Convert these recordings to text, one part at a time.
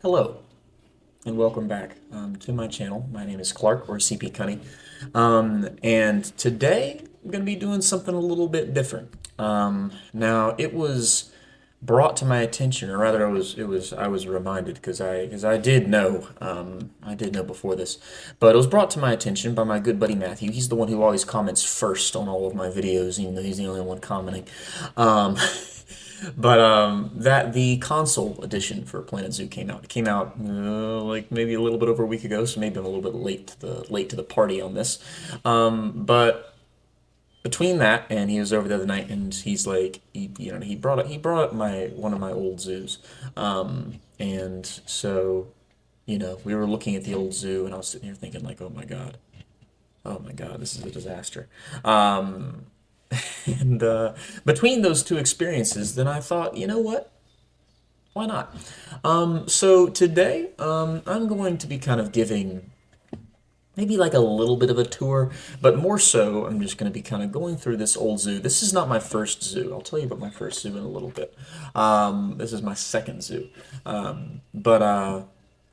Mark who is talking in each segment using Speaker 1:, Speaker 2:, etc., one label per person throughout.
Speaker 1: Hello, and welcome back to my channel. My name is Clark, or CP Cunny, and today I'm going to be doing something a little bit different. Now, it was brought to my attention, or rather, I was reminded because I did know before this, but it was brought to my attention by my good buddy Matthew. He's the one who always comments first on all of my videos, even though he's the only one commenting. Um, But that the console edition for Planet Zoo came out. It came out like maybe a little bit over a week ago, so maybe I'm a little bit late to the party on this. But between that and he was over the other night, and he's like, he brought up my one of my old zoos, and so we were looking at the old zoo, and I was sitting here thinking like, oh my god, this is a disaster. And between those two experiences, then I thought, you know what? Why not? So today, I'm going to be kind of giving maybe like a little bit of a tour, but more so, I'm just going to be kind of going through this old zoo. This is not my first zoo. I'll tell you about my first zoo in a little bit. This is my second zoo.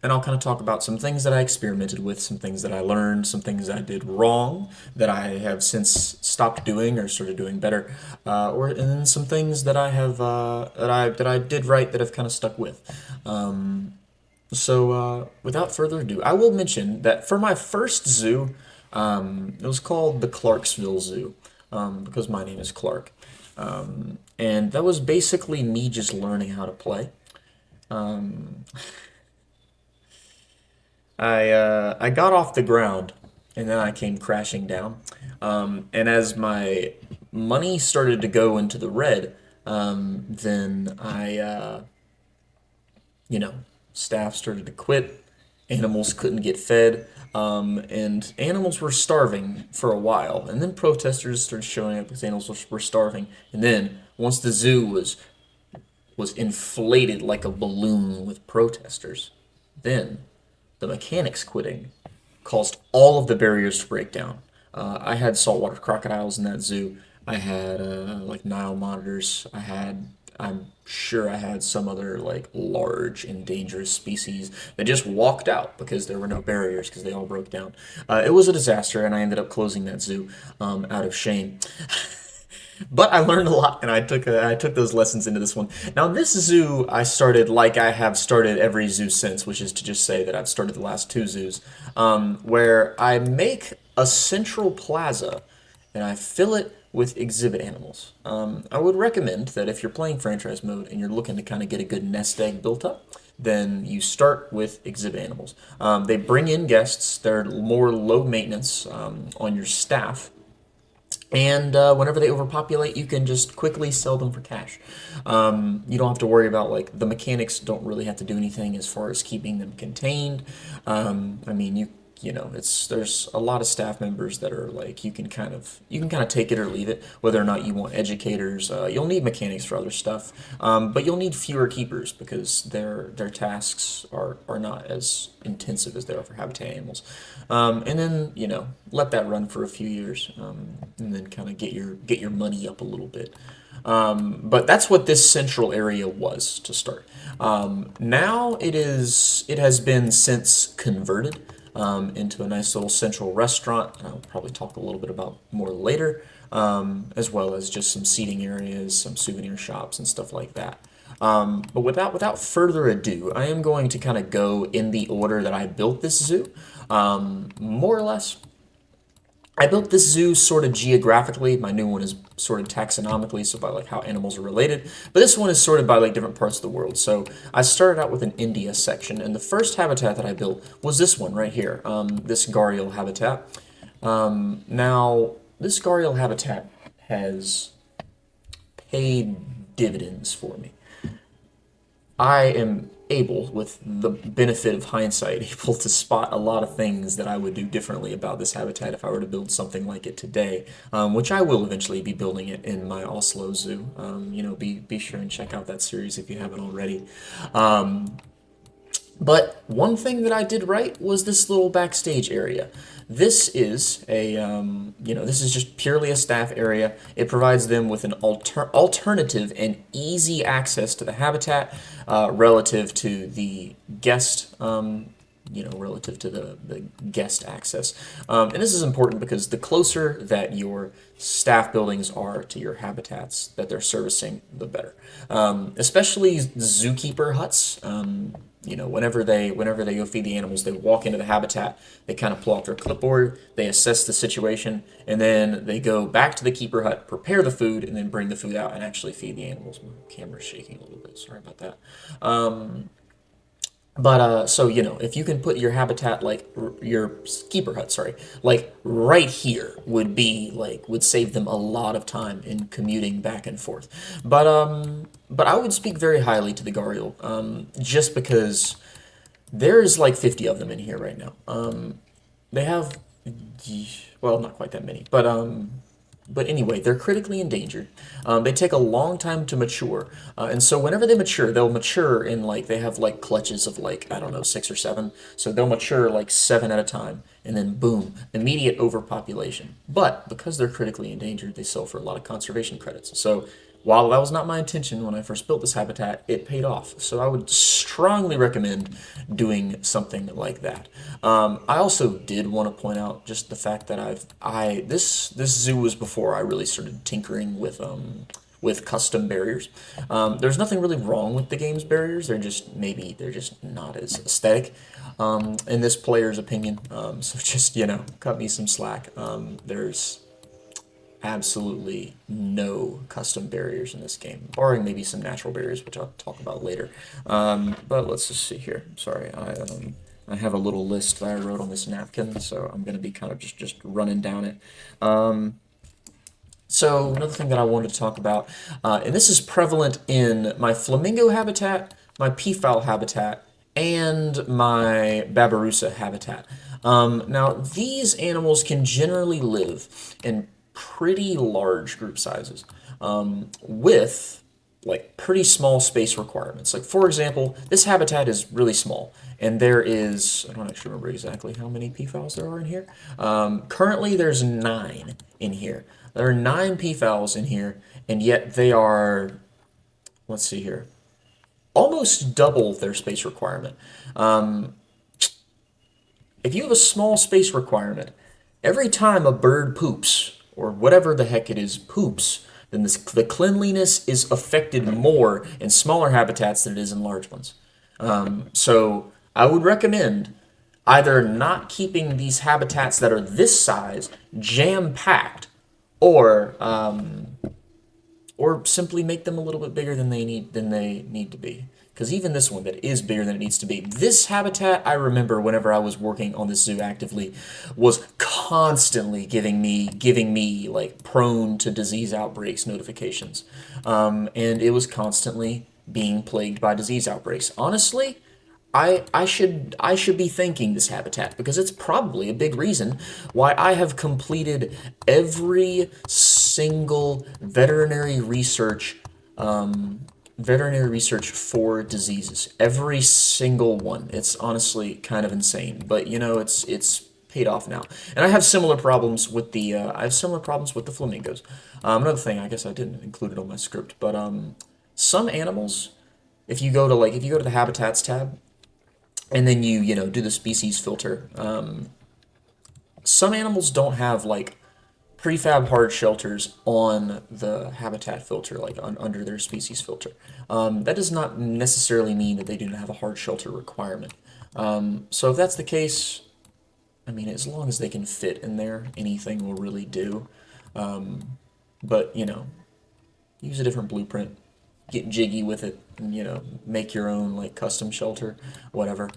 Speaker 1: And I'll kind of talk about some things that I experimented with, some things that I learned, some things I did wrong that I have since stopped doing or started doing better, and then some things that I have that I did right that I've kind of stuck with. Without further ado, I will mention that for my first zoo, it was called the Clarksville Zoo, because my name is Clark. And that was basically me just learning how to play. I got off the ground, and then I came crashing down. And as my money started to go into the red, then you know, staff started to quit. Animals couldn't get fed, and animals were starving for a while. And then protesters started showing up because animals were starving. And then once the zoo was inflated like a balloon with protesters, then the mechanics quitting caused all of the barriers to break down. I had saltwater crocodiles in that zoo. I had like Nile monitors. I'm sure I had some other like large and dangerous species that just walked out because there were no barriers because they all broke down. It was a disaster, and I ended up closing that zoo out of shame. But I learned a lot, and I took those lessons into this one. Now, this zoo I started like I have started every zoo since, which is to just say that I've started the last two zoos, where I make a central plaza and I fill it with exhibit animals. I would recommend that if you're playing franchise mode and you're looking to kind of get a good nest egg built up, then you start with exhibit animals. They bring in guests. They're more low maintenance on your staff, and whenever they overpopulate, you can just quickly sell them for cash. You don't have to worry about like the mechanics don't really have to do anything as far as keeping them contained. I mean, you know, it's there's a lot of staff members that are like you can kind of take it or leave it, whether or not you want educators. You'll need mechanics for other stuff, but you'll need fewer keepers because their tasks are not as intensive as they are for habitat animals. And then let that run for a few years, and then kind of get your money up a little bit. But that's what this central area was to start. Now it has been since converted into a nice little central restaurant. I'll probably talk a little bit about more later, as well as just some seating areas, some souvenir shops, and stuff like that. But without further ado, I am going to kind of go in the order that I built this zoo, more or less. I built this zoo sort of geographically. My new one is sort of taxonomically, so by like how animals are related. But this one is sorted by like different parts of the world. So I started out with an India section, and the first habitat that I built was this one right here, this gharial habitat. Now, this gharial habitat has paid dividends for me. I am able, with the benefit of hindsight, able to spot a lot of things that I would do differently about this habitat if I were to build something like it today, which I will eventually be building it in my Oslo Zoo. Be sure and check out that series if you haven't already. But one thing that I did right was this little backstage area. This is this is just purely a staff area. It provides them with an alternative and easy access to the habitat relative to the guest, relative to the guest access. And this is important because the closer that your staff buildings are to your habitats that they're servicing, the better. Especially zookeeper huts. Whenever they go feed the animals, they walk into the habitat, they kind of pull out their clipboard, they assess the situation, and then they go back to the keeper hut, prepare the food, and then bring the food out and actually feed the animals. My camera's shaking a little bit. Sorry about that. So if you can put your habitat your keeper hut, sorry, like right here would save them a lot of time in commuting back and forth. But I would speak very highly to the Gariel, just because there's like 50 of them in here right now. They have, well, not quite that many, but anyway, they're critically endangered. They take a long time to mature, and so whenever they mature, they'll mature in they have like clutches of I don't know 6 or 7. So they'll mature like 7 at a time, and then boom, immediate overpopulation. But because they're critically endangered, they sell for a lot of conservation credits. So while that was not my intention when I first built this habitat, it paid off. So I would strongly recommend doing something like that. I also did want to point out just the fact that this zoo was before I really started tinkering with custom barriers. There's nothing really wrong with the game's barriers. They're just not as aesthetic, in this player's opinion. So just cut me some slack. There's absolutely no custom barriers in this game, barring maybe some natural barriers, which I'll talk about later. But let's just see here. Sorry, I have a little list that I wrote on this napkin, so I'm going to be kind of just running down it. So another thing that I wanted to talk about, and this is prevalent in my flamingo habitat, my peafowl habitat, and my babirusa habitat. Now, these animals can generally live in pretty large group sizes, with pretty small space requirements. Like for example, this habitat is really small, and I don't actually remember exactly how many peafowls there are in here. Currently, there's 9 in here. There are 9 peafowls in here, and yet they are, let's see here, almost double their space requirement. If you have a small space requirement, every time a bird poops, or whatever the heck it is poops, then the cleanliness is affected more in smaller habitats than it is in large ones. So I would recommend either not keeping these habitats that are this size jam-packed, or simply make them a little bit bigger than they need to be. Because even this one that is bigger than it needs to be, this habitat, I remember whenever I was working on this zoo actively, was constantly giving me like prone to disease outbreaks notifications, and it was constantly being plagued by disease outbreaks. Honestly, I should be thanking this habitat because it's probably a big reason why I have completed every single veterinary research for diseases. Every single one. It's honestly kind of insane, but it's paid off now. And I have similar problems with the flamingos. Another thing, I guess I didn't include it on my script, but some animals, if you go to the habitats tab, and then you do the species filter. Some animals don't have prefab hard shelters on the habitat filter, under their species filter. That does not necessarily mean that they do not have a hard shelter requirement. So if that's the case, I mean, as long as they can fit in there, anything will really do. But use a different blueprint, get jiggy with it, and make your own custom shelter, whatever.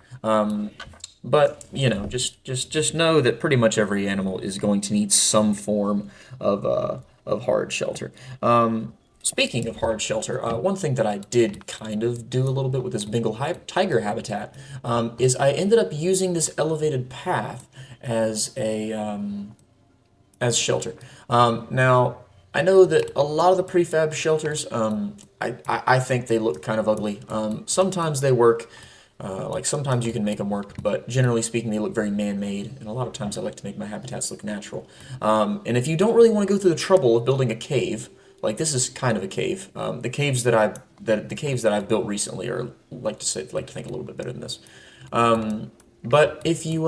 Speaker 1: But just know that pretty much every animal is going to need some form of hard shelter. Speaking of hard shelter, one thing that I did kind of do a little bit with this Bengal tiger habitat, is I ended up using this elevated path as shelter. Now, I know that a lot of the prefab shelters, I think they look kind of ugly. Sometimes they work, Like sometimes you can make them work, but generally speaking, they look very man-made, and a lot of times I like to make my habitats look natural. And if you don't really want to go through the trouble of building a cave, like this is kind of a cave. The caves that I've built recently are like to think a little bit better than this. But if you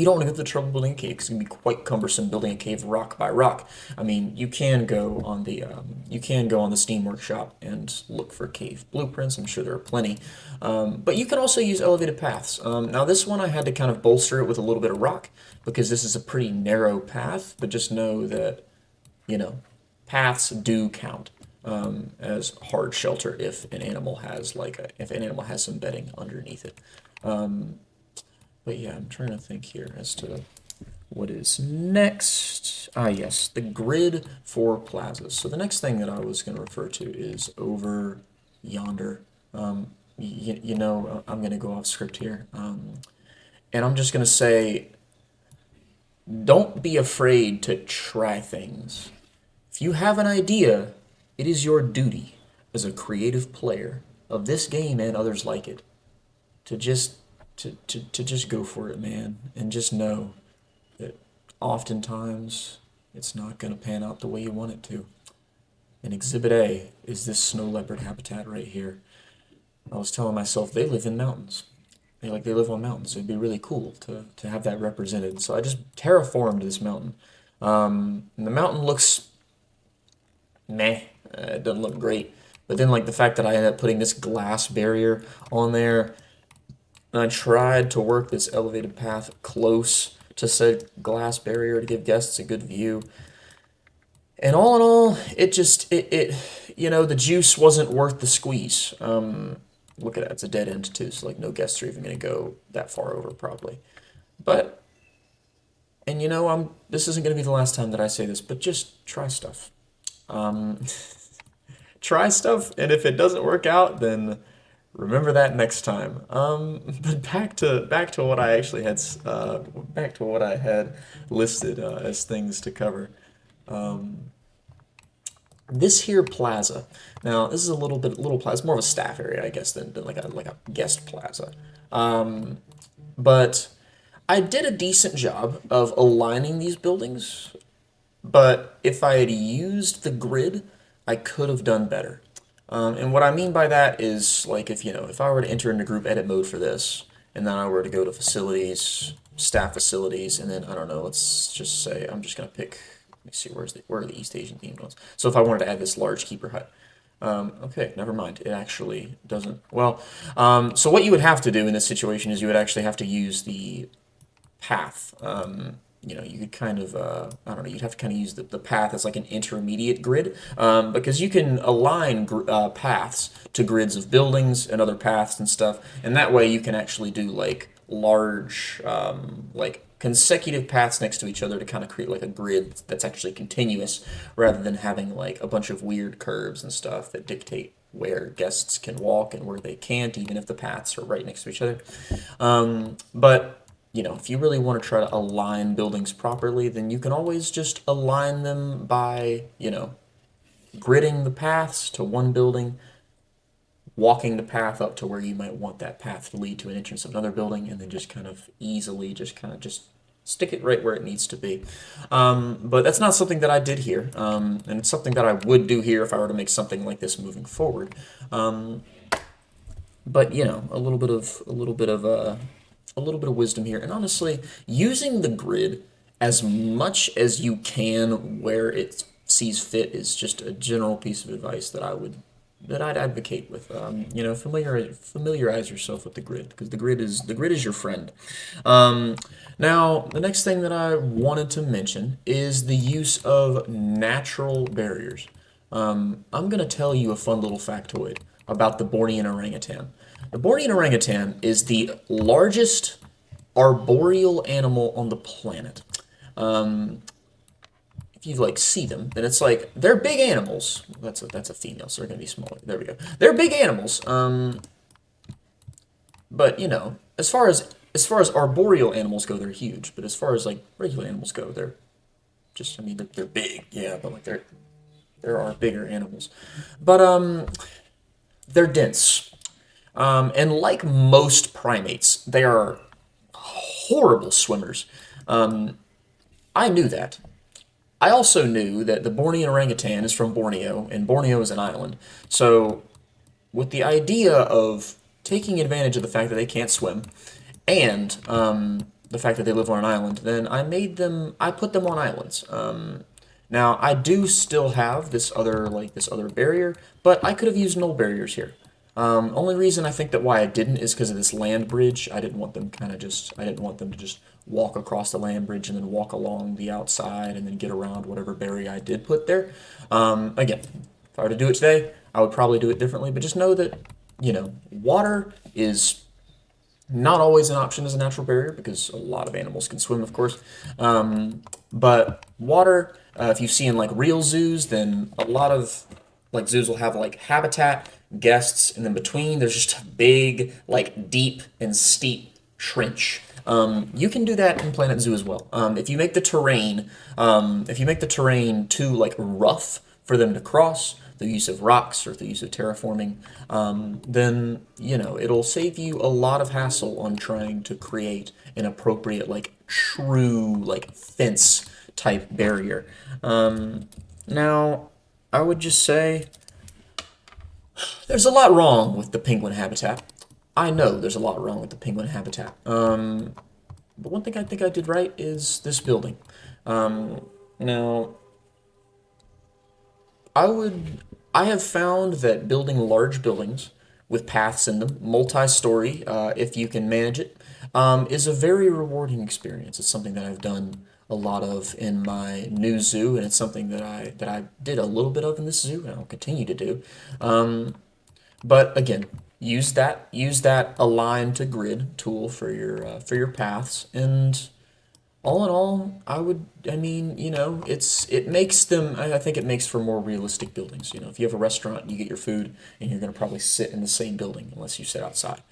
Speaker 1: don't want to go through the trouble of building a cave, because it can be quite cumbersome building a cave rock by rock. I mean, you can go on the Steam Workshop and look for cave blueprints. I'm sure there are plenty, but you can also use elevated paths. Now this one I had to kind of bolster it with a little bit of rock because this is a pretty narrow path. But just know that paths do count as hard shelter if an animal has some bedding underneath it. But yeah, I'm trying to think here as to what is next. Ah, yes, the grid for plazas. So the next thing that I was going to refer to is over yonder. I'm going to go off script here. And I'm just going to say, don't be afraid to try things. If you have an idea, it is your duty as a creative player of this game and others like it to just go for it, man, and just know that oftentimes it's not going to pan out the way you want it to. And Exhibit A is this snow leopard habitat right here. I was telling myself they live in mountains. They live on mountains. It'd be really cool to have that represented. So I just terraformed this mountain. And the mountain looks meh. It doesn't look great. But then like the fact that I ended up putting this glass barrier on there, and I tried to work this elevated path close to said glass barrier to give guests a good view. And all in all, the juice wasn't worth the squeeze. Look at that, it's a dead end too, so like no guests are even going to go that far over probably. But, and this isn't going to be the last time that I say this, but just try stuff. Try stuff, and if it doesn't work out, then remember that next time. But back to what I actually had back to what I had listed as things to cover. This here plaza. Now this is little plaza. It's more of a staff area, I guess, than like a guest plaza. But I did a decent job of aligning these buildings. But if I had used the grid, I could have done better. And what I mean by that is like if I were to enter into group edit mode for this, and then I were to go to facilities, staff facilities, and then I don't know, let's just say I'm just gonna pick. Let me see where are the East Asian themed ones. So if I wanted to add this large keeper hut, okay, never mind. It actually doesn't. Well, so what you would have to do in this situation is you would actually have to use the path. You could kind of, I don't know, you'd have to kind of use the path as like an intermediate grid, because you can align paths to grids of buildings and other paths and stuff, and that way you can actually do like large, like consecutive paths next to each other to kind of create like a grid that's actually continuous, rather than having like a bunch of weird curves and stuff that dictate where guests can walk and where they can't, even if the paths are right next to each other. But if you really want to try to align buildings properly, then you can always just align them by, gridding the paths to one building, walking the path up to where you might want that path to lead to an entrance of another building, and then just kind of easily just stick it right where it needs to be. But that's not something that I did here, and it's something that I would do here if I were to make something like this moving forward. But a little bit of wisdom here, and honestly, using the grid as much as you can where it sees fit is just a general piece of advice that I'd advocate with. Familiarize yourself with the grid, because the grid is your friend. Now, the next thing that I wanted to mention is the use of natural barriers. I'm gonna tell you a fun little factoid about the Bornean orangutan. The Bornean orangutan is the largest arboreal animal on the planet. If you see them, then it's like they're big animals. That's a female, so they're gonna be smaller. There we go. They're big animals. But as far as arboreal animals go, they're huge. But as far as like regular animals go, they're just they're big. Yeah, but like there are bigger animals. But they're dense. And like most primates, they are horrible swimmers. I knew that. I also knew that the Bornean orangutan is from Borneo, and Borneo is an island. So, with the idea of taking advantage of the fact that they can't swim and the fact that they live on an island, then I put them on islands. Now, I do still have this other barrier, but I could have used null barriers here. Only reason I think that why I didn't is because of this land bridge. I didn't want them to just walk across the land bridge and then walk along the outside and then get around whatever barrier I did put there. Again, if I were to do it today, I would probably do it differently, but just know that, water is not always an option as a natural barrier because a lot of animals can swim, of course. But water, if you see in like real zoos, then a lot of like zoos will have like habitat, guests, and then between there's just a big, like deep and steep trench. You can do that in Planet Zoo as well. If you make the terrain too like rough for them to cross, the use of rocks or the use of terraforming, then it'll save you a lot of hassle on trying to create an appropriate like true like fence type barrier. Now, I would just say there's a lot wrong with the penguin habitat. I know there's a lot wrong with the penguin habitat. But one thing I think I did right is this building. Now, I have found that building large buildings with paths in them, multi-story, if you can manage it, is a very rewarding experience. It's something that I've done a lot of in my new zoo, and it's something that I did a little bit of in this zoo, and I'll continue to do. But again, use that align to grid tool for your paths, and all in all, I mean, it makes them, I think it makes for more realistic buildings. If you have a restaurant, you get your food, and you're going to probably sit in the same building unless you sit outside.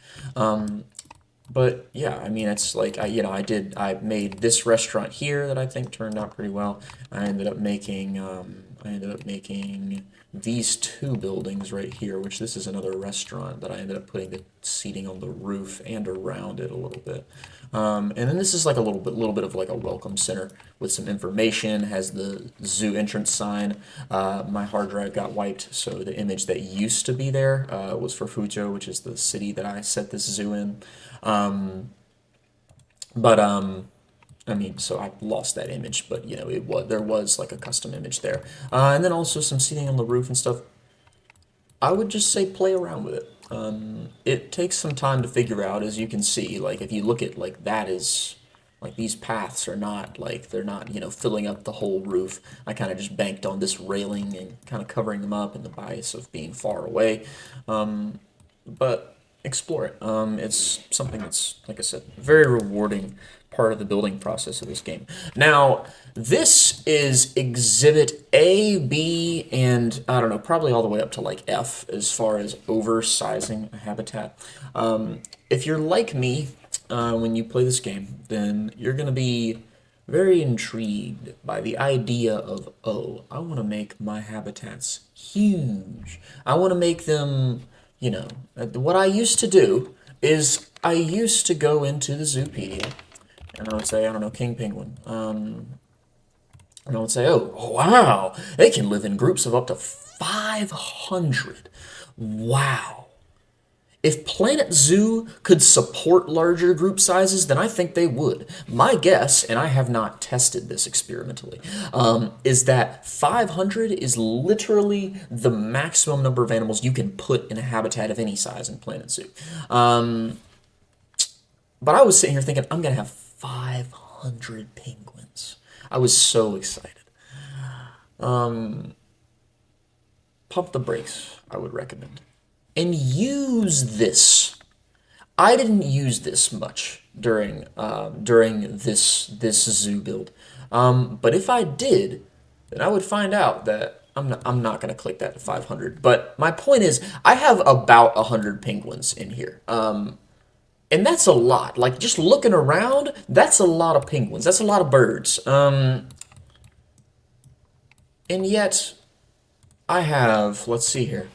Speaker 1: But yeah, I mean, it's like I made this restaurant here that I think turned out pretty well. I ended up making these two buildings right here, which this is another restaurant that I ended up putting the seating on the roof and around it a little bit. And then this is like a little bit of like a welcome center with some information. Has the zoo entrance sign. My hard drive got wiped, so the image that used to be there was for Fuzhou, which is the city that I set this zoo in. But I mean, so I lost that image, but there was like a custom image there, and then also some seating on the roof and stuff. I would just say play around with it. It takes some time to figure out, as you can see. Like if you look at like that is like these paths are not like they're not filling up the whole roof. I kind of just banked on this railing and kind of covering them up, and the bias of being far away. But explore it. It's something that's, like I said, very rewarding part of the building process of this game. Now, this is Exhibit A, B, and I don't know, probably all the way up to like F as far as oversizing a habitat. If you're like me when you play this game, then you're going to be very intrigued by the idea of, oh, I want to make my habitats huge. I want to make them, what I used to do is I used to go into the Zoopedia and I would say, I don't know, King Penguin. And I would say, oh, wow, they can live in groups of up to 500. Wow. If Planet Zoo could support larger group sizes, then I think they would. My guess, and I have not tested this experimentally, is that 500 is literally the maximum number of animals you can put in a habitat of any size in Planet Zoo. But I was sitting here thinking, I'm going to have 500 penguins. I was so excited. Pump the brakes, I would recommend. And use this. I didn't use this much during this zoo build, but if I did, then I would find out that I'm not going to click that to 500. But my point is, I have about 100 penguins in here, and that's a lot. Like just looking around, that's a lot of penguins. That's a lot of birds. And yet I have, let's see here.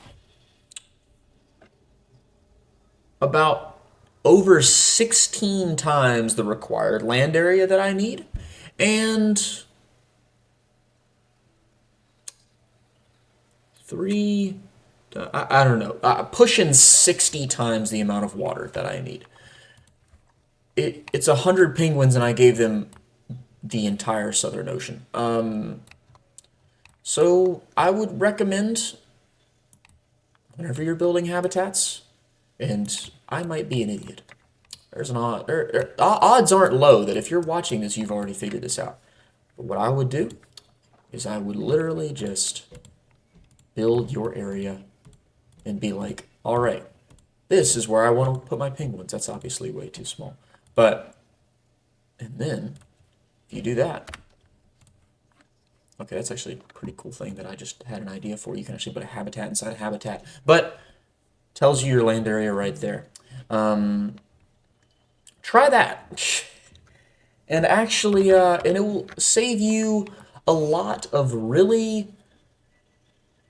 Speaker 1: about over 16 times the required land area that I need, and three, I don't know, pushing 60 times the amount of water that I need. It's 100 penguins, and I gave them the entire Southern Ocean. So I would recommend whenever you're building habitats, and I might be an idiot. There's an odds aren't low that if you're watching this, you've already figured this out. But what I would do is I would literally just build your area and be like, all right, this is where I want to put my penguins. That's obviously way too small. But, and then if you do that, okay, that's actually a pretty cool thing that I just had an idea for. You can actually put a habitat inside a habitat. But tells you your land area right there. Try that. And actually, and it will save you a lot of really,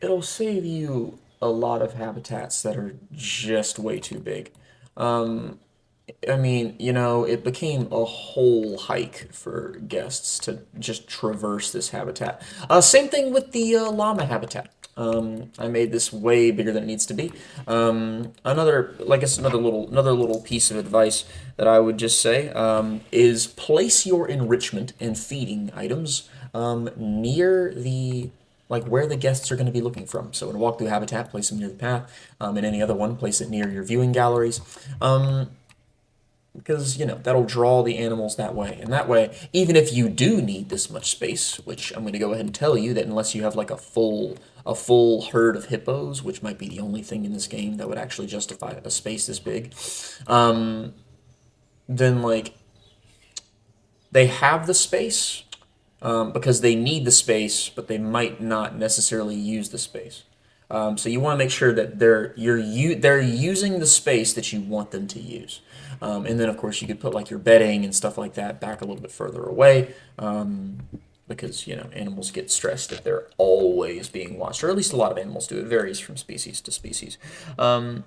Speaker 1: it'll save you a lot of habitats that are just way too big. I mean, you know, it became a whole hike for guests to just traverse this habitat. Same thing with the llama habitat. I made this way bigger than it needs to be. Another, like I guess, another little piece of advice that I would just say is place your enrichment and feeding items near the like where the guests are going to be looking from. So in a walkthrough habitat, place them near the path. In any other one, place it near your viewing galleries. Because you know that'll draw the animals that way, and that way, even if you do need this much space, which I'm going to go ahead and tell you that unless you have like a full herd of hippos, which might be the only thing in this game that would actually justify a space this big, then like they have the space because they need the space, but they might not necessarily use the space. So you want to make sure that they're using the space that you want them to use. And then of course you could put like your bedding and stuff like that back a little bit further away because you know animals get stressed if they're always being watched, or at least a lot of animals do. It varies from species to species. Another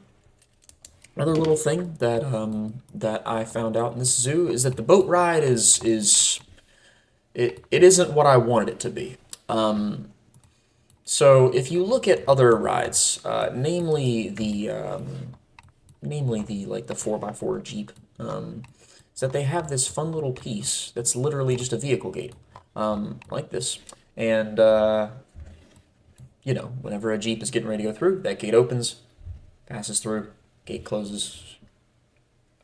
Speaker 1: little thing that I found out in this zoo is that the boat ride is it isn't what I wanted it to be. So if you look at other rides, namely the like the 4x4 Jeep, is that they have this fun little piece that's literally just a vehicle gate, like this. And you know, whenever a Jeep is getting ready to go through, that gate opens, passes through, gate closes.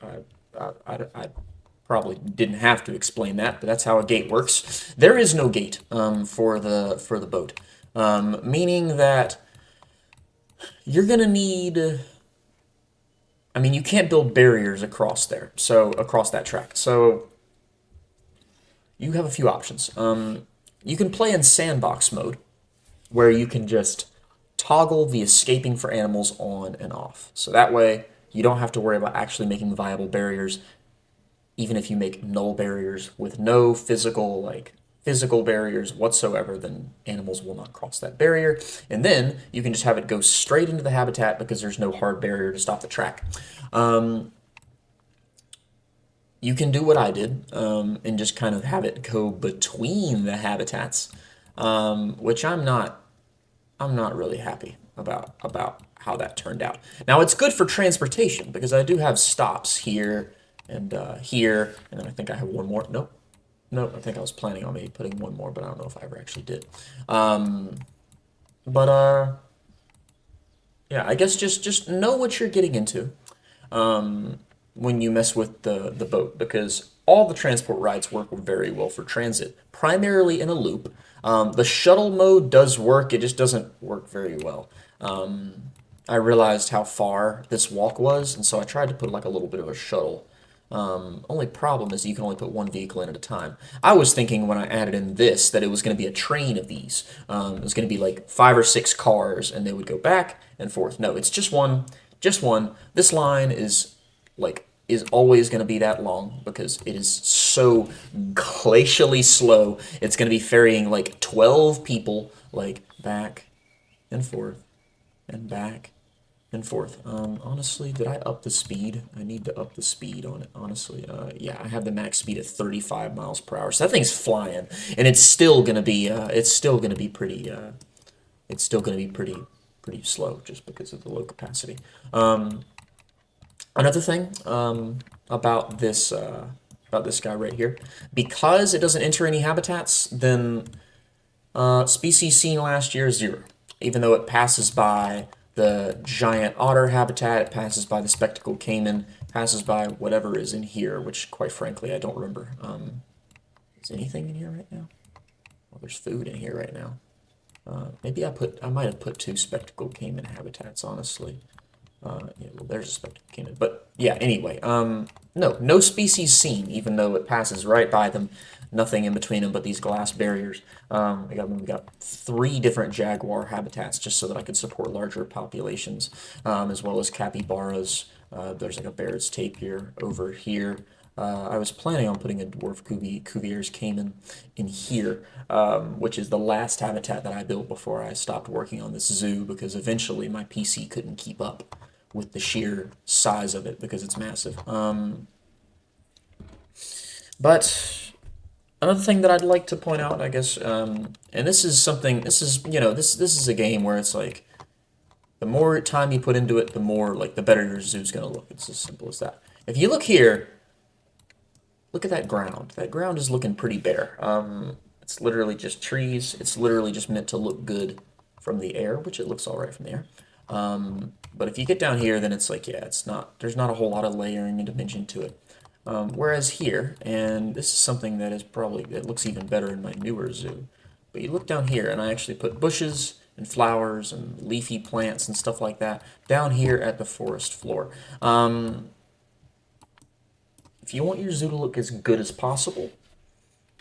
Speaker 1: I probably didn't have to explain that, but that's how a gate works. There is no gate for the boat, meaning that you're gonna need. I mean, you can't build barriers across there, so across that track. So you have a few options. You can play in sandbox mode, where you can just toggle the escaping for animals on and off. So that way, you don't have to worry about actually making viable barriers, even if you make null barriers with no physical barriers whatsoever, then animals will not cross that barrier. And then you can just have it go straight into the habitat because there's no hard barrier to stop the track. You can do what I did and just kind of have it go between the habitats, which I'm not really happy about how that turned out. Now it's good for transportation because I do have stops here and here, and then I think I have one more. Nope. Nope, I think I was planning on maybe putting one more, but I don't know if I ever actually did. But yeah, I guess just know what you're getting into when you mess with the boat, because all the transport rides work very well for transit, primarily in a loop. The shuttle mode does work, it just doesn't work very well. I realized how far this walk was, and so I tried to put like a little bit of a shuttle. Only problem is you can only put one vehicle in at a time. I was thinking when I added in this that it was going to be a train of these. It was going to be like 5 or 6 cars, and they would go back and forth. No, it's just one, just one. This line is always going to be that long because it is so glacially slow. It's going to be ferrying like 12 people like back and forth and back and forth. Honestly, did I up the speed? I need to up the speed on it, honestly. Yeah, I have the max speed at 35 miles per hour. So that thing's flying, and it's still gonna be pretty, it's still gonna be pretty slow just because of the low capacity. Another thing, about this guy right here, because it doesn't enter any habitats, then species seen last year is 0. Even though it passes by the giant otter habitat, it passes by the spectacled caiman, passes by whatever is in here, which quite frankly I don't remember. Is anything in here right now? Well, there's food in here right now. Maybe I might have put 2 spectacled caiman habitats, honestly. Yeah, well, there's a spectacled caiman. But yeah, anyway, no species seen, even though it passes right by them. Nothing in between them but these glass barriers. We got 3 different jaguar habitats just so that I could support larger populations, as well as capybaras. There's like a Baird's tapir over here. I was planning on putting a dwarf Cuvier's caiman in here, which is the last habitat that I built before I stopped working on this zoo because eventually my PC couldn't keep up with the sheer size of it because it's massive. But another thing that I'd like to point out, I guess, and this is something, this is, this is a game where it's like, the more time you put into it, the more, like, the better your zoo's gonna look. It's as simple as that. If you look here, look at that ground. That ground is looking pretty bare. It's literally just trees. It's literally just meant to look good from the air, which it looks all right from the air. But if you get down here, then it's like, yeah, there's not a whole lot of layering and dimension to it. Whereas here, and this is something that that looks even better in my newer zoo, but you look down here, and I actually put bushes and flowers and leafy plants and stuff like that down here at the forest floor. If you want your zoo to look as good as possible,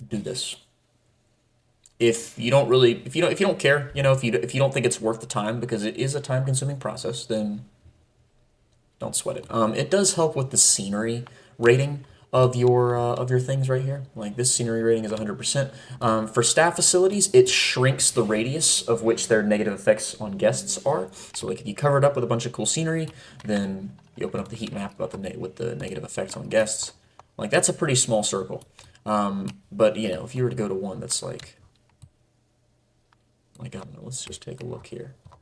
Speaker 1: do this. If you don't care, if you don't think it's worth the time because it is a time-consuming process, then don't sweat it. It does help with the scenery rating of your things right here. Like this scenery rating is 100%. For staff facilities, it shrinks the radius of which their negative effects on guests are. So like if you cover it up with a bunch of cool scenery, then you open up the heat map about with the negative effects on guests. Like that's a pretty small circle. But if you were to go to one that's I don't know, let's just take a look here. I'm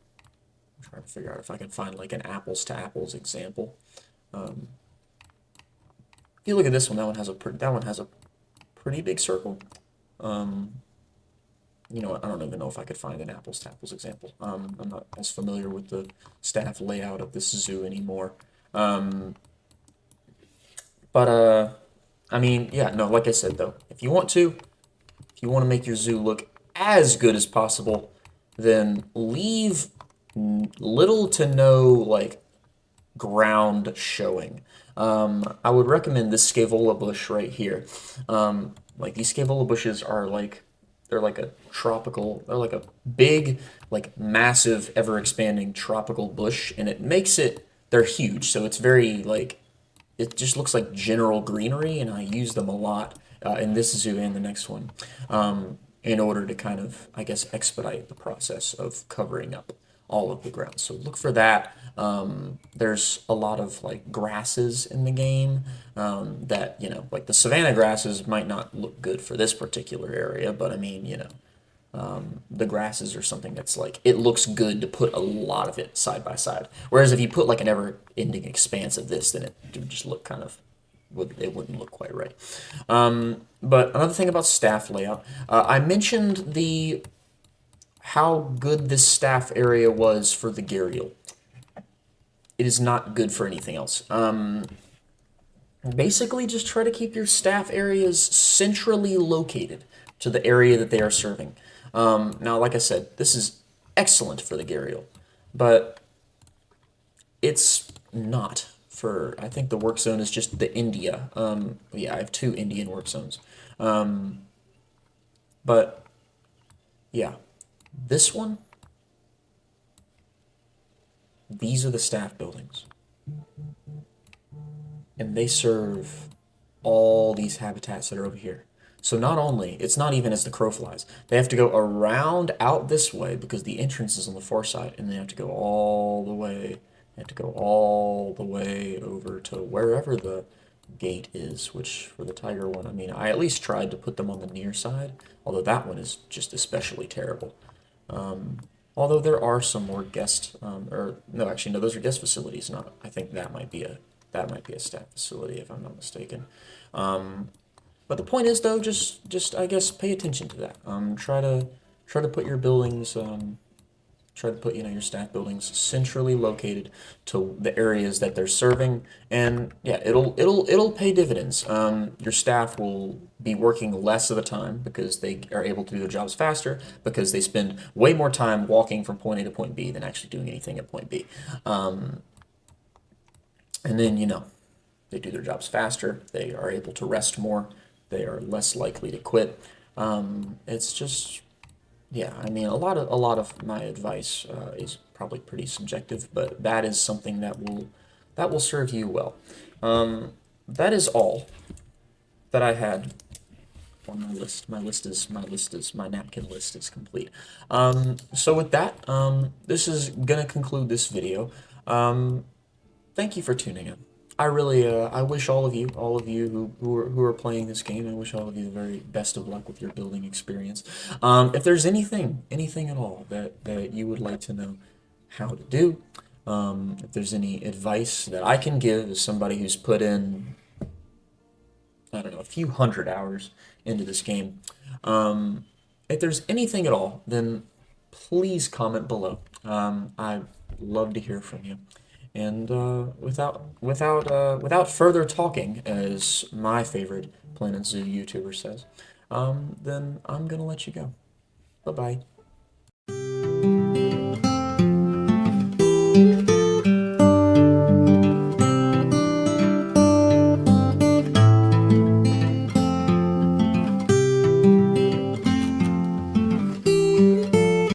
Speaker 1: trying to figure out if I can find like an apples to apples example. If you look at this one, that one has a pretty big circle. I don't even know if I could find an apples to apples example. I'm not as familiar with the staff layout of this zoo anymore. I mean, yeah, no, like I said though, if you want to make your zoo look as good as possible, then leave little to no like ground showing. I would recommend this Scaevola bush right here. Like these Scaevola bushes are like they're like a big, like massive, ever expanding tropical bush, and they're huge, so it's very like it just looks like general greenery, and I use them a lot in this zoo and the next one in order to kind of, I guess, expedite the process of covering up all of the ground. So look for that. There's a lot of like grasses in the game that, like the savanna grasses might not look good for this particular area, but I mean, the grasses are something that's like, it looks good to put a lot of it side by side. Whereas if you put like an ever-ending expanse of this, then it would just look it wouldn't look quite right. But another thing about staff layout, I mentioned how good this staff area was for the gharial. It is not good for anything else. Basically, just try to keep your staff areas centrally located to the area that they are serving. Now, like I said, this is excellent for the gharial, but it's not for, I think the work zone is just the India. Yeah, I have 2 Indian work zones. But yeah, this one, these are the staff buildings. And they serve all these habitats that are over here. So it's not even as the crow flies. They have to go around out this way because the entrance is on the far side, and they have to go all the way and to go all the way over to wherever the gate is, which for the tiger one, I mean, I at least tried to put them on the near side, although that one is just especially terrible. Although there are some more guest, or no, actually no, those are guest facilities. Not, I think that might be a staff facility if I'm not mistaken. But the point is though, just I guess pay attention to that. Try to put your buildings, try to put your staff buildings centrally located to the areas that they're serving, and yeah, it'll pay dividends. Your staff will be working less of the time because they are able to do their jobs faster because they spend way more time walking from point A to point B than actually doing anything at point B. And then they do their jobs faster. They are able to rest more. They are less likely to quit. It's just yeah, I mean, a lot of my advice is probably pretty subjective, but that is something that will serve you well. That is all that I had on my list. My napkin list is complete. So with that, this is gonna conclude this video. Thank you for tuning in. I really, I wish all of you who are playing this game, I wish all of you the very best of luck with your building experience. If there's anything at all that you would like to know how to do, if there's any advice that I can give as somebody who's put in, I don't know, a few hundred hours into this game, if there's anything at all, then please comment below. I'd love to hear from you. And without further talking, as my favorite Planet Zoo YouTuber says, then I'm gonna let you go. Bye bye.